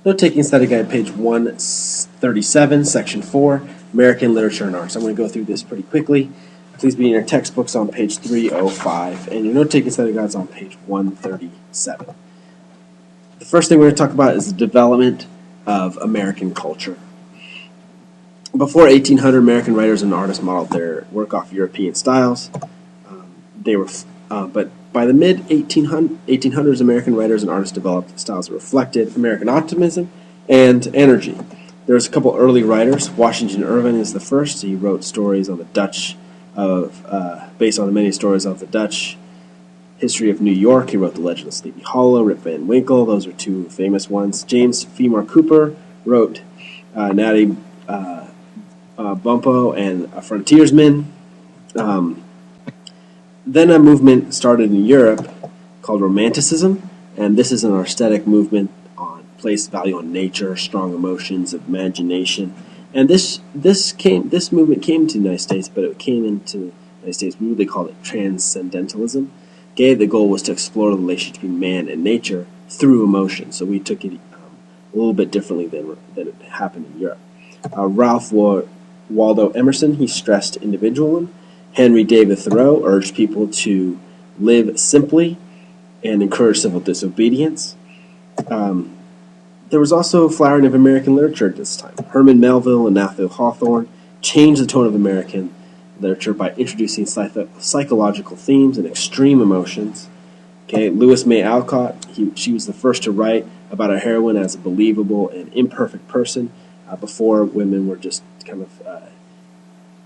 Note-taking study guide, page 137, section 4, American Literature and Arts. I'm going to go through this pretty quickly. Please be in your textbooks on page 305, and your note-taking study guides on page 137. The first thing we're going to talk about is the development of American culture. Before 1800, American writers and artists modeled their work off European styles. But by the mid-1800s, American writers and artists developed styles that reflected American optimism and energy. There's a couple early writers. Washington Irving is the first. He wrote stories on the Dutch, based on the many stories of the Dutch history of New York. He wrote The Legend of Sleepy Hollow, Rip Van Winkle. Those are two famous ones. James Fenimore Cooper wrote Natty Bumppo and A Frontiersman. Then a movement started in Europe called Romanticism, and this is an aesthetic movement on placed value on nature, strong emotions, imagination. And this movement came to the United States, but it came into the United States. We really called it transcendentalism. Okay, the goal was to explore the relationship between man and nature through emotion. So we took it a little bit differently than it happened in Europe. Ralph Waldo Emerson, he stressed individualism. Henry David Thoreau urged people to live simply and encourage civil disobedience. There was also a flowering of American literature at this time. Herman Melville and Nathaniel Hawthorne changed the tone of American literature by introducing psychological themes and extreme emotions. Okay, Louis May Alcott, she was the first to write about a heroine as a believable and imperfect person. Before, women were just kind of,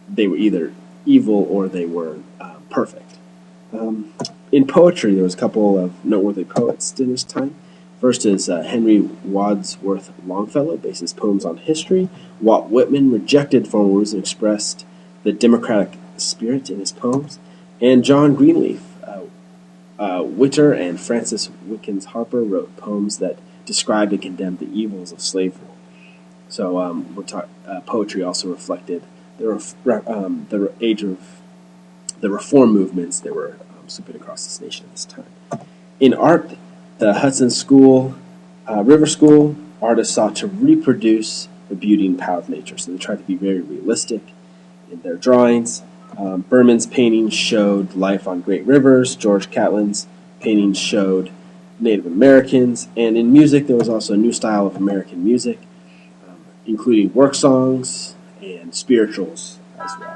they were either evil or they were perfect. In poetry, there was a couple of noteworthy poets in this time. First is Henry Wadsworth Longfellow, based his poems on history. Walt Whitman rejected formal and expressed the democratic spirit in his poems. And John Greenleaf Whittier and Francis Wickens Harper wrote poems that described and condemned the evils of slavery. So poetry also reflected the age of the reform movements that were sweeping across this nation at this time. In art, the Hudson School, River School, artists sought to reproduce the beauty and power of nature. So they tried to be very realistic in their drawings. Berman's paintings showed life on great rivers. George Catlin's paintings showed Native Americans. And in music, there was also a new style of American music, including work songs and spirituals as well.